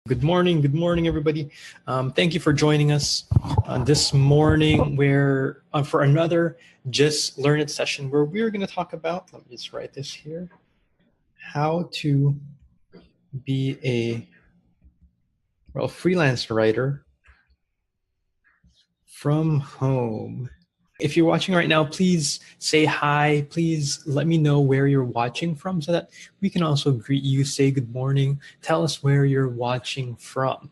Good morning, everybody. Thank you for joining us this morning. Where for another Jaslearnit session where we're going to talk about. Let me just write this here: how to be a freelance writer from home. If you're watching right now, please say hi. Please let me know where you're watching from so that we can also greet you, say good morning, tell us where you're watching from.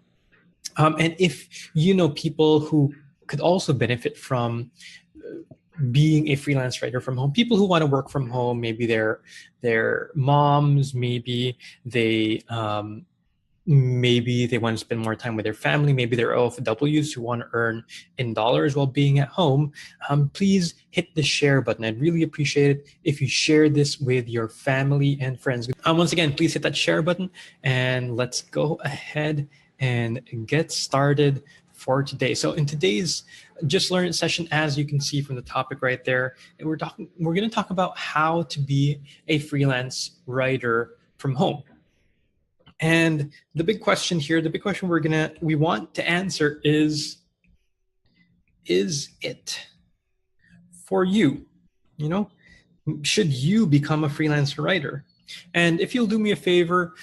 And if you know people who could also benefit from being a freelance writer from home, people who want to work from home, maybe they're moms, maybe they want to spend more time with their family, maybe they're OFWs who want to earn in dollars while being at home, please hit the share button. I'd really appreciate it if you share this with your family and friends. Once again, please hit that share button and let's go ahead and get started for today. So in today's Jaslearnit session, as you can see from the topic right there, we're going to talk about how to be a freelance writer from home. And the big question here, the big question we want to answer is it for you? You know, should you become a freelance writer? And if you'll do me a favor,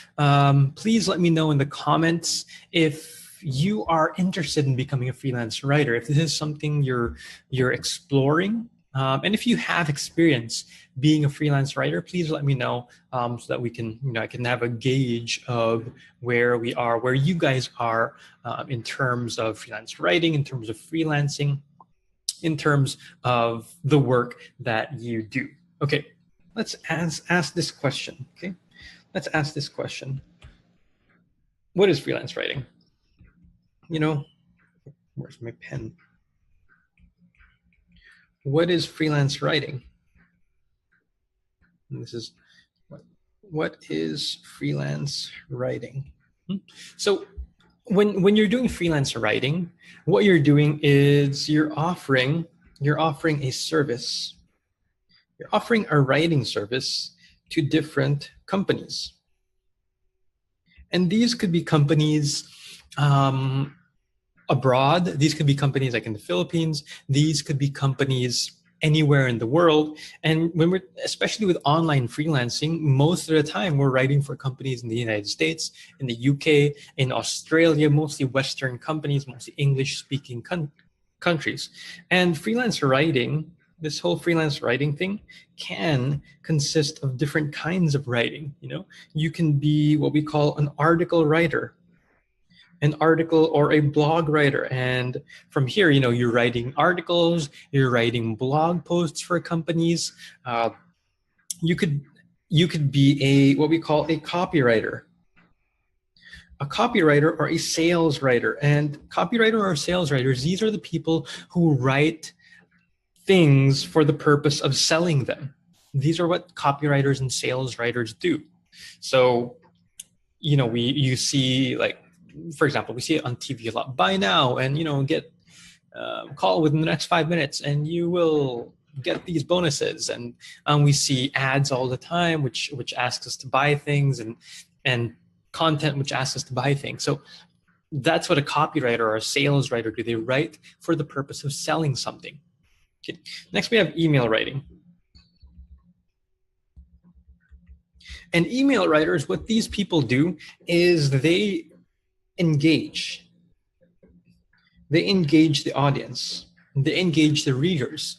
please let me know in the comments if you are interested in becoming a freelance writer, if this is something you're exploring. And if you have experience being a freelance writer, please let me know so that we can, I can have a gauge of where we are, where you guys are in terms of freelance writing, in terms of freelancing, in terms of the work that you do. Okay, let's ask this question. Okay, let's ask this question. What is freelance writing? Where's my pen? What is freelance writing? And this is what is freelance writing? So when you're doing freelance writing, what you're doing is you're offering a service. You're offering a writing service to different companies. And these could be companies abroad. These could be companies like in the Philippines. These could be companies anywhere in the world. And especially with online freelancing, most of the time we're writing for companies in the United States, in the UK, in Australia, mostly Western companies, mostly English-speaking countries. And freelance writing, this whole freelance writing thing, can consist of different kinds of writing. You can be what we call an article writer, an article or a blog writer. And from here, you're writing articles, you're writing blog posts for companies. You could be what we call a copywriter or a sales writer. And copywriter or sales writers, these are the people who write things for the purpose of selling them. These are what copywriters and sales writers do. So, you see, like, for example, we see it on TV a lot. Buy now and, get call within the next 5 minutes and you will get these bonuses. And we see ads all the time, which asks us to buy things, and content which asks us to buy things. So that's what a copywriter or a sales writer do. They write for the purpose of selling something. Okay. Next, we have email writing. And email writers, what these people do is they engage the audience, they engage the readers,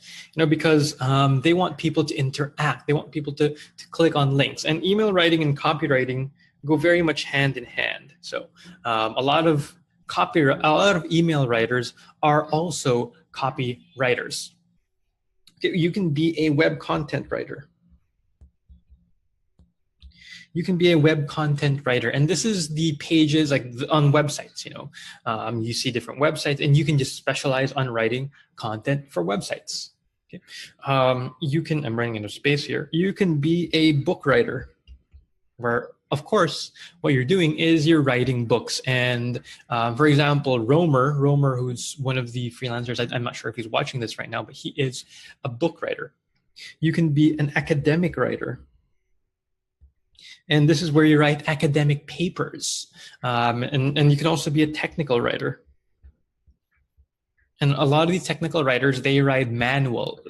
because they want people to interact, they want people to click on links. And email writing and copywriting go very much hand in hand. So a lot of email writers are also copywriters. You can be a web content writer. You can be a web content writer. And this is the pages like on websites, you see different websites and you can just specialize on writing content for websites. Okay. I'm running into space here. You can be a book writer, where of course what you're doing is you're writing books. And for example, Romer, who's one of the freelancers, I'm not sure if he's watching this right now, but he is a book writer. You can be an academic writer. And this is where you write academic papers. And you can also be a technical writer. And a lot of these technical writers, they write manuals,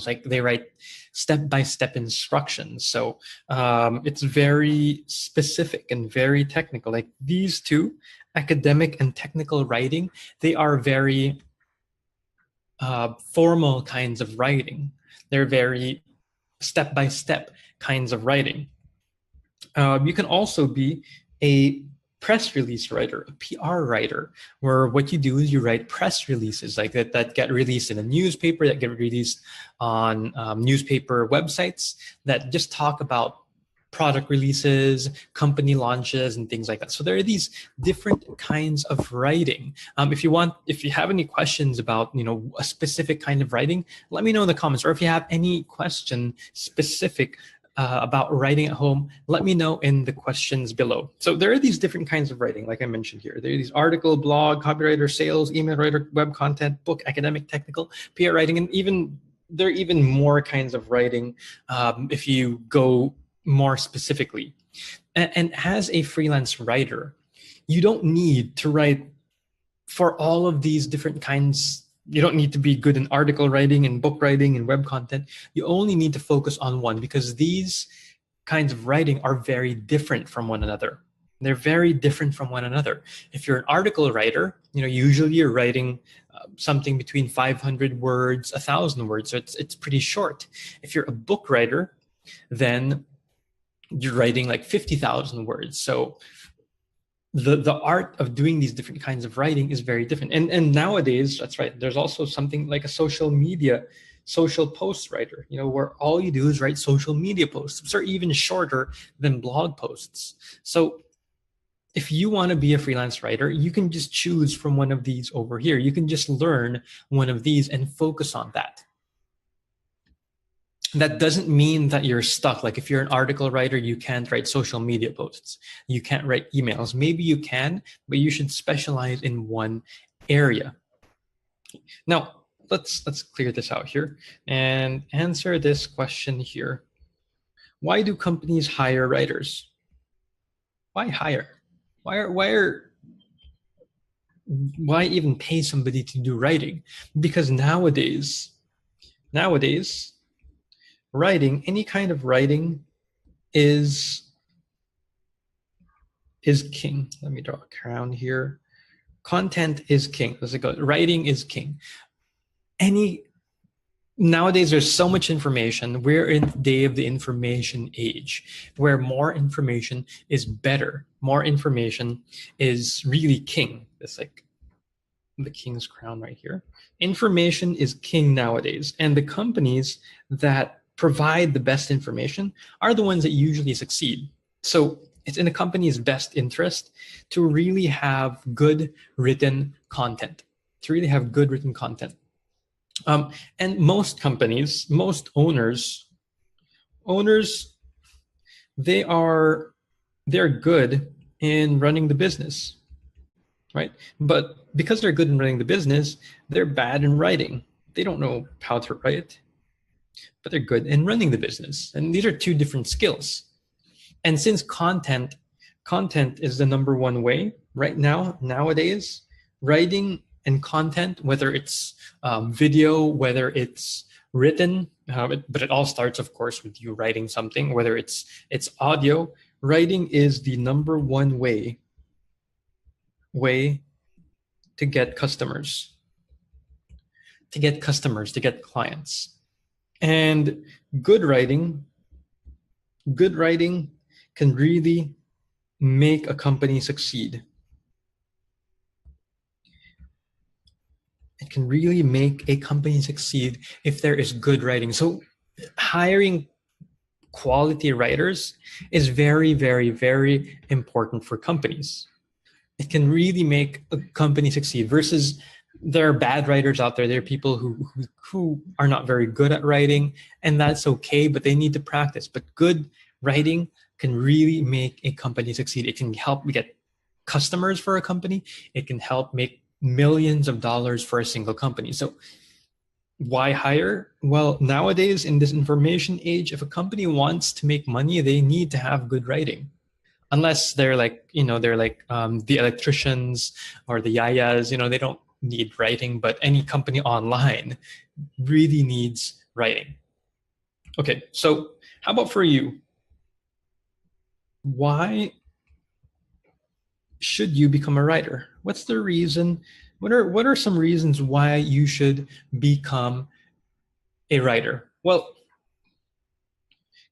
like they write step-by-step instructions. So it's very specific and very technical. Like these two, academic and technical writing, they are very formal kinds of writing. They're very step-by-step kinds of writing. You can also be a press release writer, a PR writer, where what you do is you write press releases like that get released in a newspaper, that get released on newspaper websites that just talk about product releases, company launches, and things like that. So there are these different kinds of writing. If you have any questions about a specific kind of writing, let me know in the comments. Or if you have any question specific about writing at home, let me know in the questions below. So there are these different kinds of writing, like I mentioned here. There are these article, blog, copywriter, sales, email writer, web content, book, academic, technical, PR writing, and there are even more kinds of writing if you go more specifically. And as a freelance writer, you don't need to write for all of these different kinds. You don't need to be good in article writing and book writing and web content. You only need to focus on one, because these kinds of writing are very different from one another. They're very different from one another. If you're an article writer, usually you're writing something between 500 words, 1,000 words. So it's pretty short. If you're a book writer, then you're writing like 50,000 words. So the art of doing these different kinds of writing is very different. And nowadays, that's right, there's also something like a social post writer, where all you do is write social media posts, which are even shorter than blog posts. So if you want to be a freelance writer, you can just choose from one of these over here. You can just learn one of these and focus on that. That doesn't mean that you're stuck. Like if you're an article writer, you can't write social media posts. You can't write emails. Maybe you can, but you should specialize in one area. Now, let's clear this out here and answer this question here. Why do companies hire writers? Why hire? Why even pay somebody to do writing? Because nowadays, writing, any kind of writing is king. Let me draw a crown here. Content is king. Let's go. Writing is king. Nowadays, there's so much information. We're in the day of the information age, where more information is better. More information is really king. It's like the king's crown right here. Information is king nowadays. And the companies that provide the best information are the ones that usually succeed. So it's in a company's best interest to really have good written content, and most companies, most owners, they're good in running the business, right? But because they're good in running the business, they're bad in writing. They don't know how to write, but they're good in running the business. And these are two different skills. And since content is the number one way right now, nowadays, writing and content, whether it's video, whether it's written, but it all starts, of course, with you writing something, whether it's audio, writing is the number one way to get customers, to get clients. And good writing can really make a company succeed. It can really make a company succeed if there is good writing. So hiring quality writers is very, very, very important for companies. It can really make a company succeed versus there are bad writers out there. There are people who are not very good at writing, and that's okay, but they need to practice. But good writing can really make a company succeed. It can help get customers for a company. It can help make millions of dollars for a single company. So Why hire? Well, nowadays in this information age, if a company wants to make money, they need to have good writing. Unless they're like, they're like the electricians or the yayas, they don't need writing, but any company online really needs writing. Okay, so how about for you? Why should you become a writer? What's the reason? What are some reasons why you should become a writer? Well,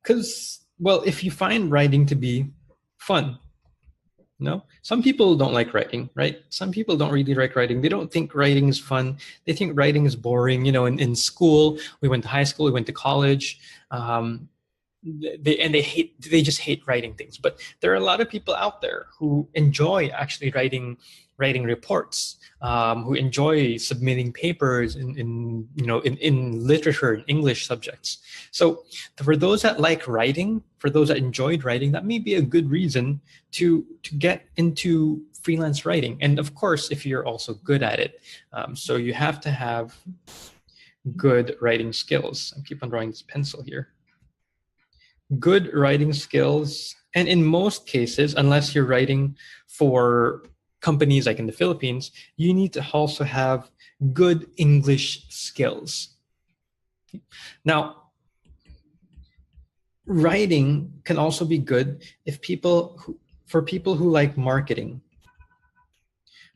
if you find writing to be fun, some people don't like writing, right? Some people don't really like writing. They don't think writing is fun. They think writing is boring. In school, we went to high school, we went to college. They just hate writing things, but there are a lot of people out there who enjoy actually writing reports, who enjoy submitting papers in literature and English subjects. So for those that like writing, for those that enjoyed writing, that may be a good reason to get into freelance writing. And of course, if you're also good at it, so you have to have good writing skills. I keep on drawing this pencil here. Good writing skills. And in most cases, unless you're writing for companies like in the Philippines, you need to also have good English skills. Now, writing can also be good for people who like marketing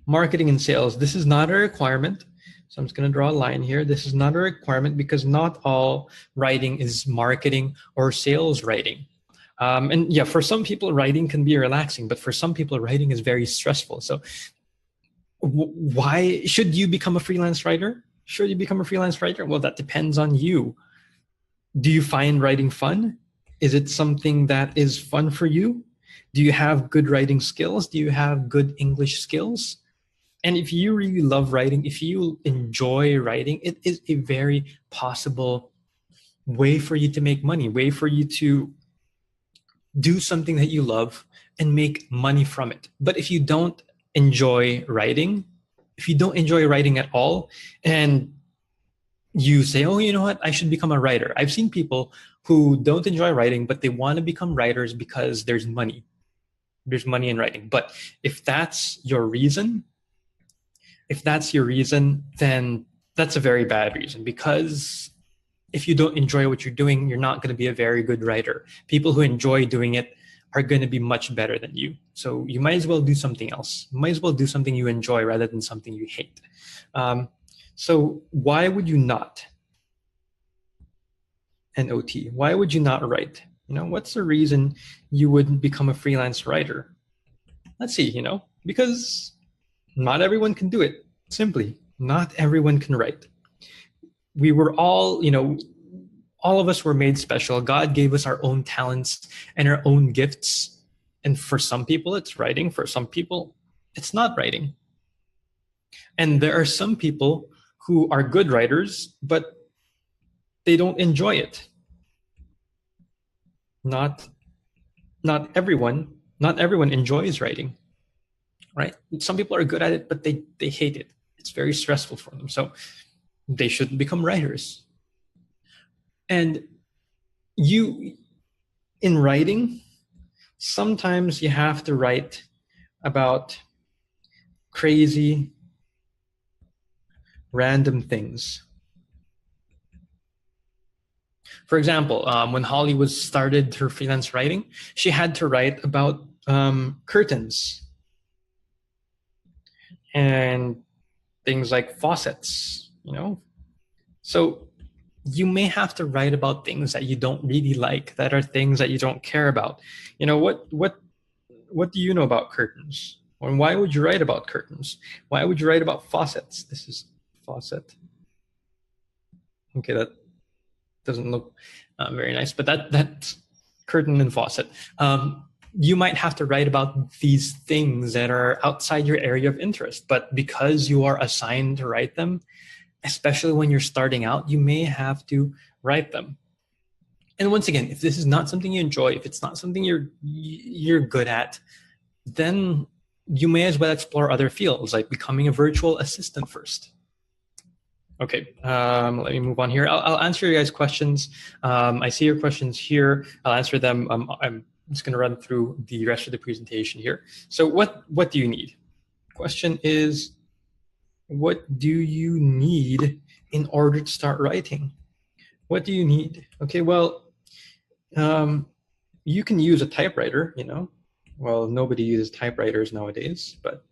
and sales. This is not a requirement. So I'm just going to draw a line here. This is not a requirement because not all writing is marketing or sales writing. And yeah, for some people, writing can be relaxing, but for some people, writing is very stressful. So why should you become a freelance writer? Should you become a freelance writer? Well, that depends on you. Do you find writing fun? Is it something that is fun for you? Do you have good writing skills? Do you have good English skills? And if you really love writing, if you enjoy writing, it is a very possible way for you to make money, way for you to do something that you love and make money from it. But if you don't enjoy writing, at all, and you say, oh, you know what, I should become a writer. I've seen people who don't enjoy writing, but they want to become writers because there's money. There's money in writing. But if that's your reason, then that's a very bad reason, because if you don't enjoy what you're doing, you're not going to be a very good writer. People who enjoy doing it are going to be much better than you. So you might as well do something else. You might as well do something you enjoy rather than something you hate. So why would you not? NOT. Why would you not write? What's the reason you wouldn't become a freelance writer? Let's see, because not everyone can do it. Simply, not everyone can write. We were all of us were made special. God gave us our own talents and our own gifts. And for some people, it's writing. For some people, it's not writing. And there are some people who are good writers, but they don't enjoy it. Not everyone enjoys writing, right? Some people are good at it, but they hate it. It's very stressful for them. So they shouldn't become writers. And in writing, sometimes you have to write about crazy, random things. For example, when Holly started her freelance writing, she had to write about curtains and things like faucets, So you may have to write about things that you don't really like, that are things that you don't care about. What do you know about curtains? And why would you write about curtains? Why would you write about faucets? This is faucet. Okay, that doesn't look very nice, but that's curtain and faucet. You might have to write about these things that are outside your area of interest, but because you are assigned to write them, especially when you're starting out, you may have to write them. And once again, if this is not something you enjoy, if it's not something you're good at, then you may as well explore other fields, like becoming a virtual assistant first. Okay, let me move on here. I'll answer your guys' questions. I see your questions here. I'll answer them. I'm just going to run through the rest of the presentation here. So what do you need? Question is, what do you need in order to start writing? What do you need? Okay, well, you can use a typewriter, you know. Well, nobody uses typewriters nowadays, but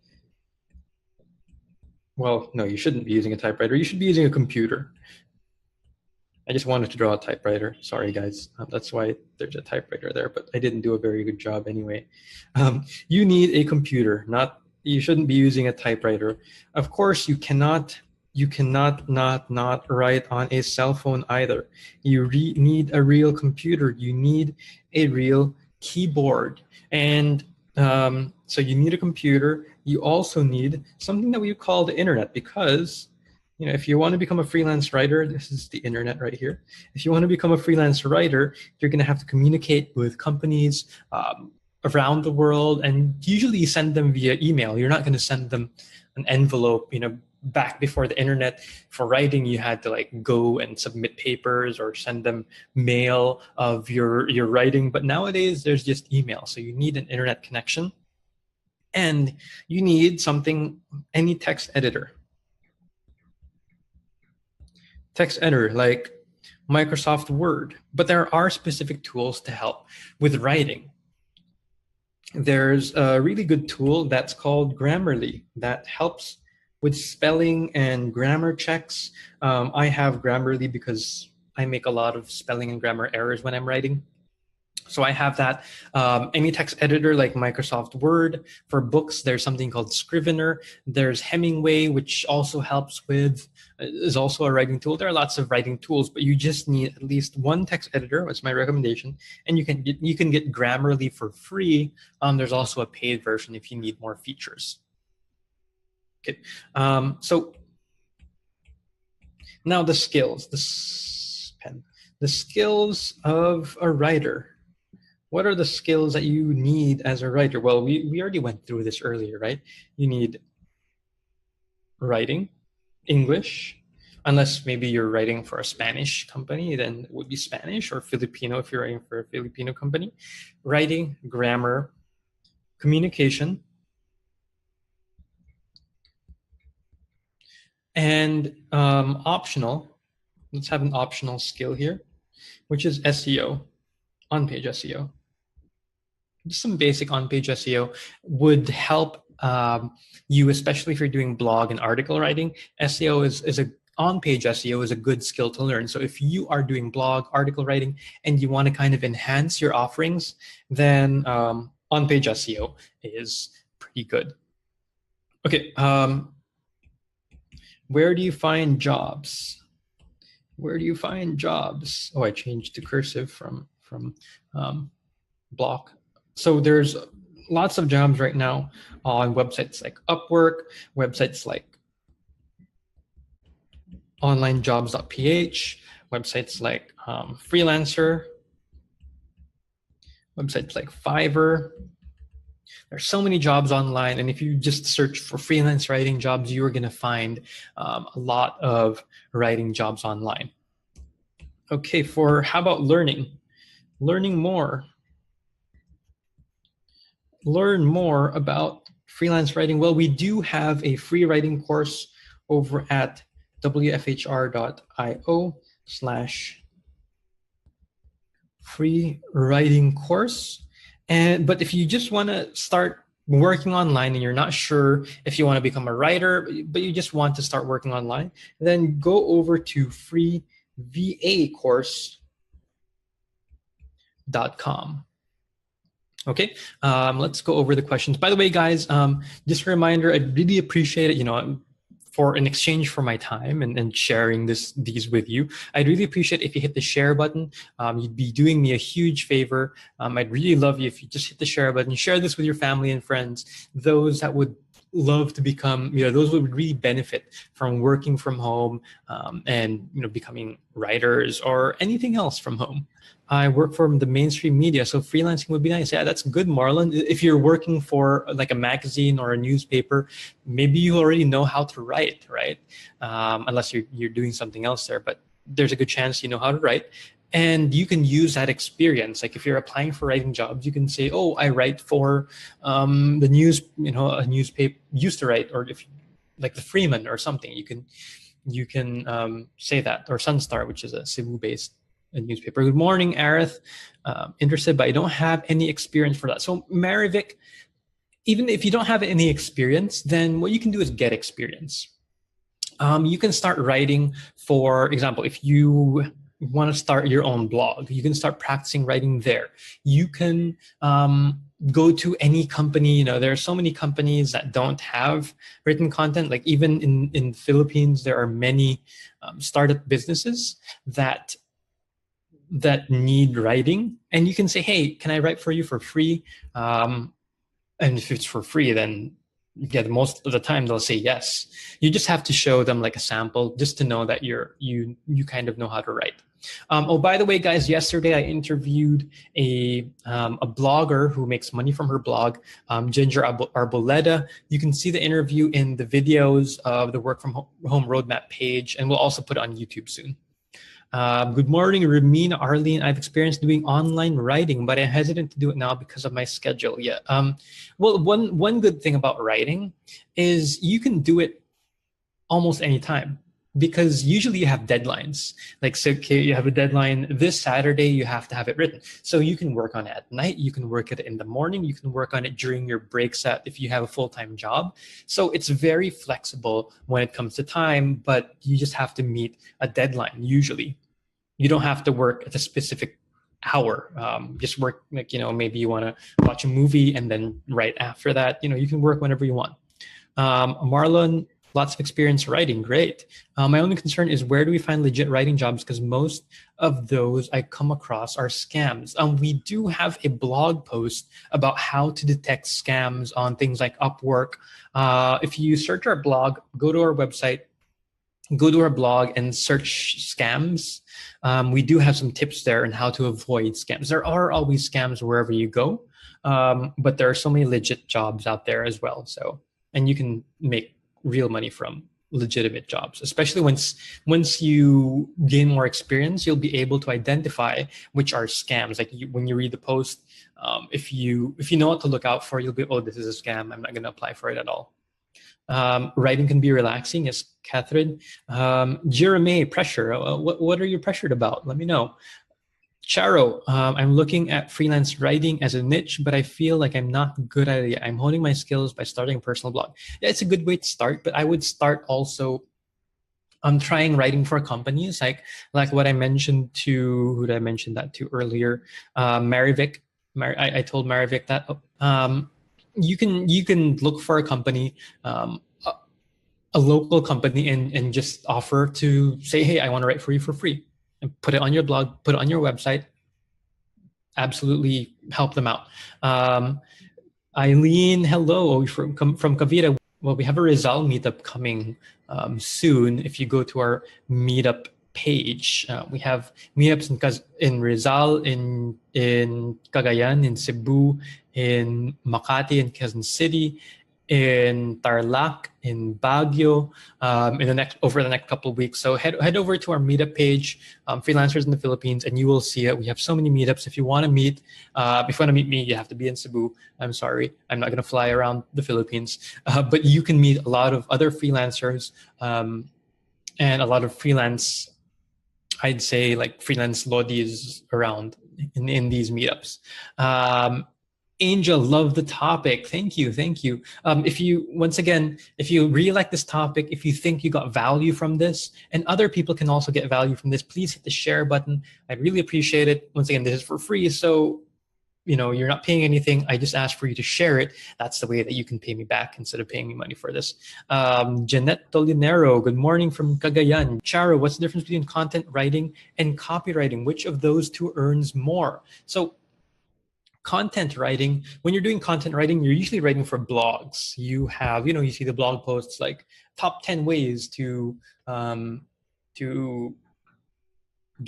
well, no, you shouldn't be using a typewriter. You should be using a computer. I just wanted to draw a typewriter. Sorry, guys. That's why there's a typewriter there, but I didn't do a very good job anyway. You need a computer, you shouldn't be using a typewriter. Of course, you cannot not write on a cell phone either. You need a real computer. You need a real keyboard. And so you need a computer. You also need something that we call the internet, because if you want to become a freelance writer, this is the internet right here. If you want to become a freelance writer, you're going to have to communicate with companies around the world, and usually you send them via email. You're not going to send them an envelope. Back before the internet, for writing, you had to go and submit papers or send them mail of your writing. But nowadays, there's just email. So you need an internet connection, and you need any text editor. Text editor like Microsoft Word. But there are specific tools to help with writing. There's a really good tool that's called Grammarly that helps with spelling and grammar checks. I have Grammarly because I make a lot of spelling and grammar errors when I'm writing. So I have that. Any text editor like Microsoft Word. For books, there's something called Scrivener. There's Hemingway, which also is also a writing tool. There are lots of writing tools, but you just need at least one text editor. That's my recommendation. And you can get Grammarly for free. There's also a paid version if you need more features. Okay. So now the skills. The skills of a writer. What are the skills that you need as a writer? Well, we already went through this earlier, right? You need writing, English, unless maybe you're writing for a Spanish company, then it would be Spanish, or Filipino if you're writing for a Filipino company. Writing, grammar, communication, and optional. Let's have an optional skill here, which is SEO, on-page SEO. Just some basic on-page SEO would help you, especially if you're doing blog and article writing. On-page SEO is a good skill to learn. So if you are doing blog, article writing, and you want to kind of enhance your offerings, then on-page SEO is pretty good. Okay, where do you find jobs? Where do you find jobs? Oh, I changed to cursive from block. So there's lots of jobs right now on websites like Upwork, websites like onlinejobs.ph, websites like Freelancer, websites like Fiverr. There's so many jobs online, and if you just search for freelance writing jobs, you're going to find a lot of writing jobs online. Okay, how about learning? Learning more. Learn more about freelance writing. Well, we do have a free writing course over at wfhr.io/free writing course. But if you just want to start working online and you're not sure if you want to become a writer, but you just want to start working online, then go over to freevacourse.com. Okay, let's go over the questions. By the way, guys, just a reminder, I'd really appreciate it, for an exchange for my time and sharing these with you. I'd really appreciate if you hit the share button. You'd be doing me a huge favor. I'd really love you if you just hit the share button, share this with your family and friends, those that would love to become, those would really benefit from working from home, and becoming writers or anything else from home. I work for the mainstream media, so freelancing would be nice. Yeah, that's good, Marlon. If you're working for like a magazine or a newspaper, maybe you already know how to write, right? Unless you're doing something else there, but there's a good chance you know how to write. And you can use that experience. Like if you're applying for writing jobs, you can say, "Oh, I write for the news." A newspaper used to write, or if like the Freeman or something, you can say that, or Sunstar, which is a Cebu-based newspaper. Good morning, Arith. Interested, but I don't have any experience for that. So Marivic, even if you don't have any experience, then what you can do is get experience. You can start writing. For example, if you want to start your own blog, you can start practicing writing there. You can go to any company. There are so many companies that don't have written content. Like even in the Philippines, there are many startup businesses that need writing, and you can say, "Hey, can I write for you for free?" And if it's for free, then most of the time they'll say yes. You just have to show them like a sample just to know that you kind of know how to write. Oh, by the way, guys, yesterday I interviewed a blogger who makes money from her blog, Ginger Arboleda. You can see the interview in the videos of the Work from Home Roadmap page, and we'll also put it on YouTube soon. Good morning, Ramin, Arlene. I've experienced doing online writing, but I'm hesitant to do it now because of my schedule. Yeah. Well, one good thing about writing is you can do it almost any time, because usually you have deadlines. Like, so okay, you have a deadline this Saturday, you have to have it written. So you can work on it at night, you can work it in the morning, you can work on it during your breaks if you have a full-time job. So it's very flexible when it comes to time, but you just have to meet a deadline usually. You don't have to work at a specific hour. Just work, like, maybe you want to watch a movie and then right after that, you can work whenever you want. Marlon, lots of experience writing. Great. My only concern is, where do we find legit writing jobs? Because most of those I come across are scams. We do have a blog post about how to detect scams on things like Upwork. If you search our blog, go to our website, go to our blog and search scams. We do have some tips there on how to avoid scams. There are always scams wherever you go, but there are so many legit jobs out there as well. So, and you can make real money from legitimate jobs, especially once you gain more experience, you'll be able to identify which are scams. Like when you read the post, if you know what to look out for, you'll be, "Oh, this is a scam. I'm not going to apply for it at all." Writing can be relaxing. Yes, Catherine. Jeremy, pressure. What are you pressured about? Let me know. Charo, I'm looking at freelance writing as a niche, but I feel like I'm not good at it yet. I'm honing my skills by starting a personal blog. Yeah, it's a good way to start, but I would start also trying writing for companies, like what I mentioned to, who did I mention that to earlier? Marivic. I told Marivic that. You can look for a company, a local company, and just offer to say, "Hey, I want to write for you for free," and put it on your blog, put it on your website. Absolutely help them out. Eileen, hello, from Cavite. Well, we have a Rizal meetup coming soon. If you go to our meetup page, we have meetups in Rizal, in Cagayan, in Cebu, in Makati, in Quezon City, in Tarlac, in Baguio, over the next couple of weeks. So head over to our meetup page, Freelancers in the Philippines, and you will see it. We have so many meetups. If you want to meet, me, you have to be in Cebu. I'm sorry, I'm not going to fly around the Philippines, but you can meet a lot of other freelancers, and a lot of freelance, I'd say, like freelance lodis around in these meetups. Angel, love the topic. Thank you. If you really like this topic, if you think you got value from this, and other people can also get value from this, please hit the share button. I'd really appreciate it. Once again, this is for free, so you're not paying anything. I just ask for you to share it. That's the way that you can pay me back instead of paying me money for this. Jeanette Tolinero, good morning from Cagayan. Charo, what's the difference between content writing and copywriting? Which of those two earns more? So content writing, when you're doing content writing, you're usually writing for blogs. You have, you see the blog posts like top 10 ways to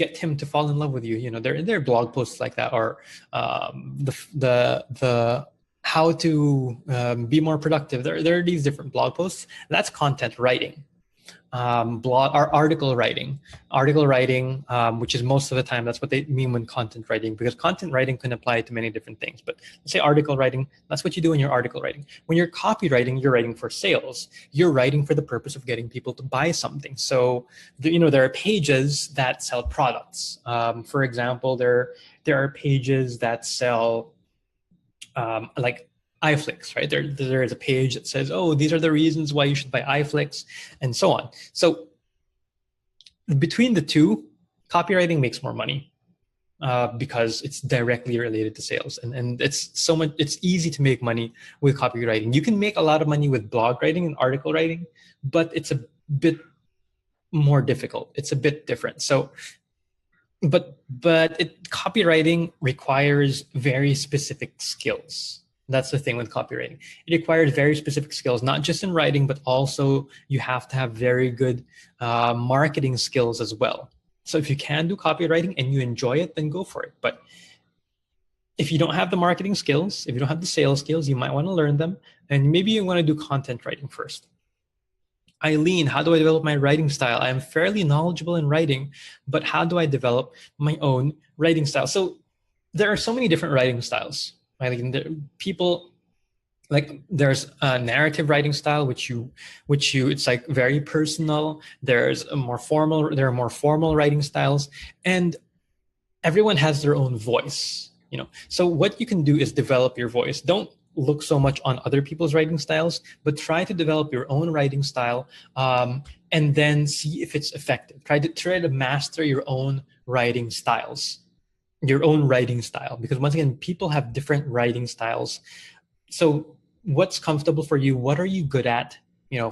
get him to fall in love with you. There are blog posts like that, or the how to be more productive. There are these different blog posts. That's content writing. Blog or article writing, which is most of the time that's what they mean when content writing, because content writing can apply to many different things. But let's say article writing, that's what you do in your article writing. When you're copywriting, you're writing for sales. You're writing for the purpose of getting people to buy something. So there are pages that sell products. For example, there are pages that sell like iFlix, right? There is a page that says, oh, these are the reasons why you should buy iFlix, and so on. So between the two, copywriting makes more money because it's directly related to sales. And it's easy to make money with copywriting. You can make a lot of money with blog writing and article writing, but it's a bit more difficult. It's a bit different. So copywriting requires very specific skills. That's the thing with copywriting. It requires very specific skills, not just in writing, but also you have to have very good marketing skills as well. So if you can do copywriting and you enjoy it, then go for it. But if you don't have the marketing skills, if you don't have the sales skills, you might want to learn them. And maybe you want to do content writing first. Eileen, how do I develop my writing style? I am fairly knowledgeable in writing, but how do I develop my own writing style? So there are so many different writing styles. People, like, there's a narrative writing style, which it's like very personal. There are more formal writing styles, and everyone has their own voice. So what you can do is develop your voice. Don't look so much on other people's writing styles, but try to develop your own writing style, and then see if it's effective. Try to master your own writing styles. Because once again, people have different writing styles. So what's comfortable for you? What are you good at?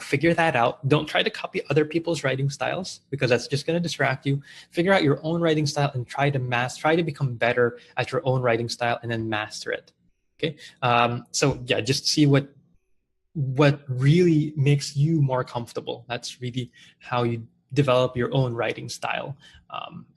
Figure that out. Don't try to copy other people's writing styles, because that's just going to distract you. Figure out your own writing style and try to become better at your own writing style, and then master it. Okay. So yeah, just see what really makes you more comfortable. That's really how you develop your own writing style,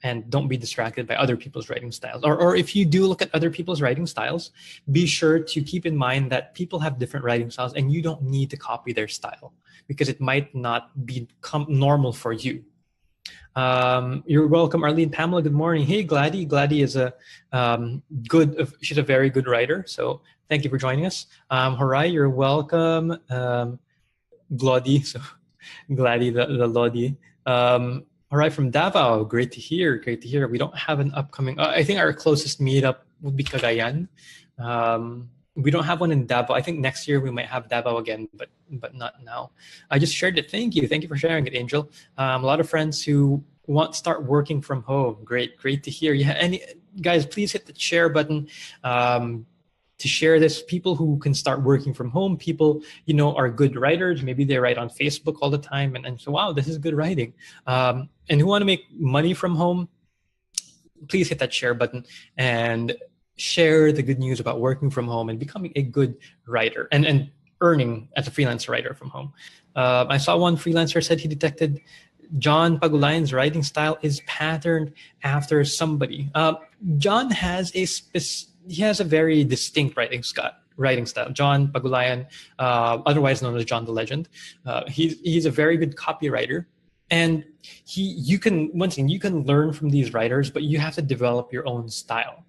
and don't be distracted by other people's writing styles. Or if you do look at other people's writing styles, be sure to keep in mind that people have different writing styles, and you don't need to copy their style, because it might not become normal for you. You're welcome, Arlene. Pamela, good morning. Hey, Gladdy. Gladdy is she's a very good writer. So thank you for joining us. Harai, you're welcome. Glody, so Gladdy, the Lodi. Harai from Davao, great to hear. We don't have an upcoming, I think our closest meetup would be Cagayan. We don't have one in Davao. I think next year we might have Davao again, but not now. I just shared it. Thank you for sharing it, Angel. A lot of friends who want to start working from home. Great to hear. Yeah, and guys, please hit the share button to share this. People who can start working from home. People are good writers. Maybe they write on Facebook all the time, and so wow, this is good writing. And who want to make money from home? Please hit that share button and share the good news about working from home and becoming a good writer and earning as a freelance writer from home. I saw one freelancer said he detected John Pagulayan's writing style is patterned after somebody. John has a very distinct writing style. John Pagulayan, otherwise known as John the Legend, he's a very good copywriter. And you can learn from these writers, but you have to develop your own style.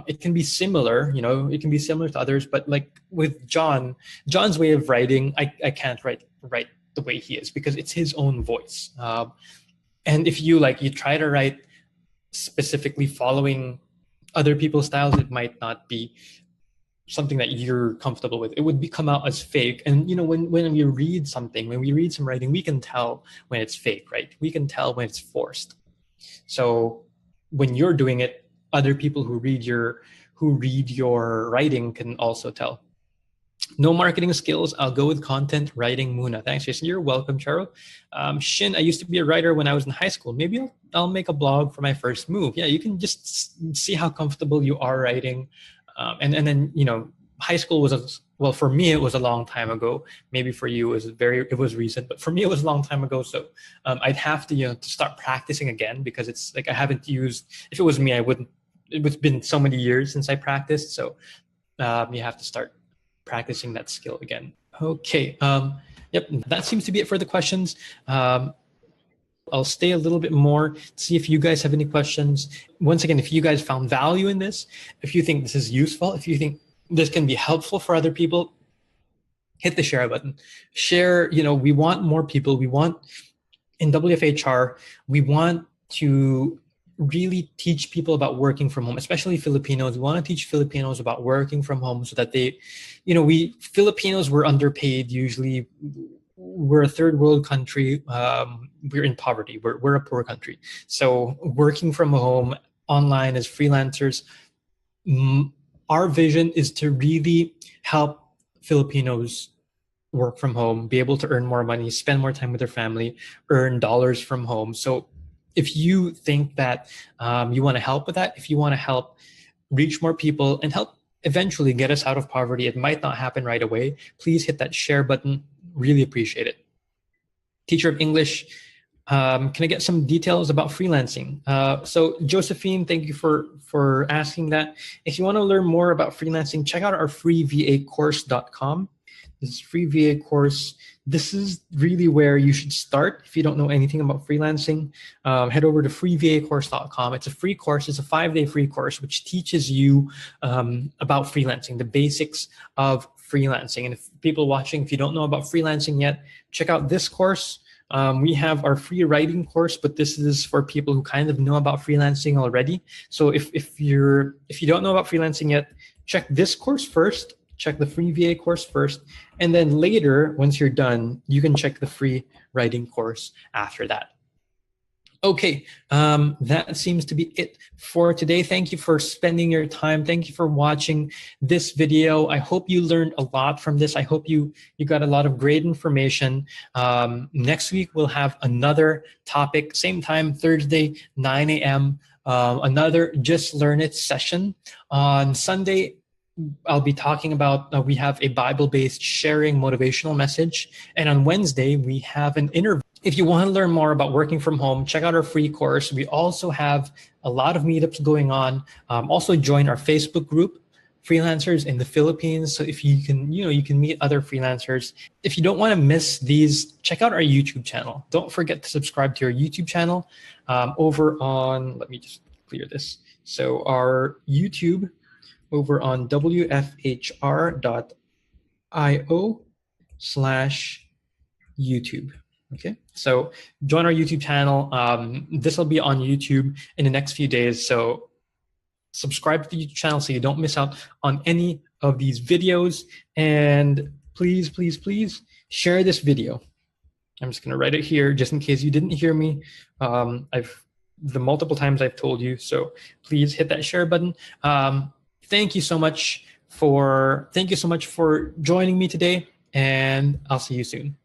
It can be similar, to others, but like with John's way of writing, I can't write the way he is, because it's his own voice. And if you try to write specifically following other people's styles, it might not be something that you're comfortable with. It would come out as fake. And when we read some writing, we can tell when it's fake, right? We can tell when it's forced. So when you're doing it, other people who read your writing can also tell. No marketing skills. I'll go with content writing. Muna. Thanks, Jason. You're welcome, Charo. Shin, I used to be a writer when I was in high school. Maybe I'll make a blog for my first move. Yeah, you can just see how comfortable you are writing. And then, you know, high school was well, for me it was a long time ago. Maybe for you it was recent, but for me it was a long time ago. So I'd have to, you know, to start practicing again, because it's like I haven't used. If it was me, I wouldn't. It's been so many years since I practiced, so you have to start practicing that skill again. Okay. Yep. That seems to be it for the questions. I'll stay a little bit more, see if you guys have any questions. Once again, if you guys found value in this, if you think this is useful, if you think this can be helpful for other people, hit the share button. Share, you know, we want more people. We want, in WFHR, we want to really teach people about working from home, especially Filipinos. We want to teach Filipinos about working from home so that they, you know, Filipinos were underpaid usually. We're a third world country. We're in poverty. We're a poor country. So working from home online as freelancers, our vision is to really help Filipinos work from home, be able to earn more money, spend more time with their family, earn dollars from home. So if you think that you want to help with that, if you want to help reach more people and help eventually get us out of poverty, it might not happen right away. Please hit that share button. Really appreciate it. Teacher of English, can I get some details about freelancing? So Josephine, thank you for asking that. If you want to learn more about freelancing, check out our freevacourse.com. This is free VA course. This is really where you should start if you don't know anything about freelancing. Head over to freevacourse.com. It's a free course. It's a 5-day free course which teaches you about freelancing, the basics of freelancing. And if people watching, if you don't know about freelancing yet, check out this course. We have our free writing course, but this is for people who kind of know about freelancing already. So if you don't know about freelancing yet, check this course first. Check the free VA course first, and then later, once you're done, you can check the free writing course after that. Okay, that seems to be it for today. Thank you for spending your time. Thank you for watching this video. I hope you learned a lot from this. I hope you got a lot of great information. Next week, we'll have another topic, same time, Thursday, 9 a.m., another Jaslearnit session. On Sunday, I'll be talking about, we have a Bible-based sharing motivational message. And on Wednesday, we have an interview. If you want to learn more about working from home, check out our free course. We also have a lot of meetups going on. Also join our Facebook group, Freelancers in the Philippines. So if you can, you can meet other freelancers. If you don't want to miss these, check out our YouTube channel. Don't forget to subscribe to our YouTube channel over on, let me just clear this. So our YouTube, over on wfhr.io/YouTube. Okay, so join our YouTube channel. This will be on YouTube in the next few days. So subscribe to the YouTube channel so you don't miss out on any of these videos. And please, please, please share this video. I'm just going to write it here just in case you didn't hear me. The multiple times I've told you. So please hit that share button. Thank you so much for joining me today, and I'll see you soon.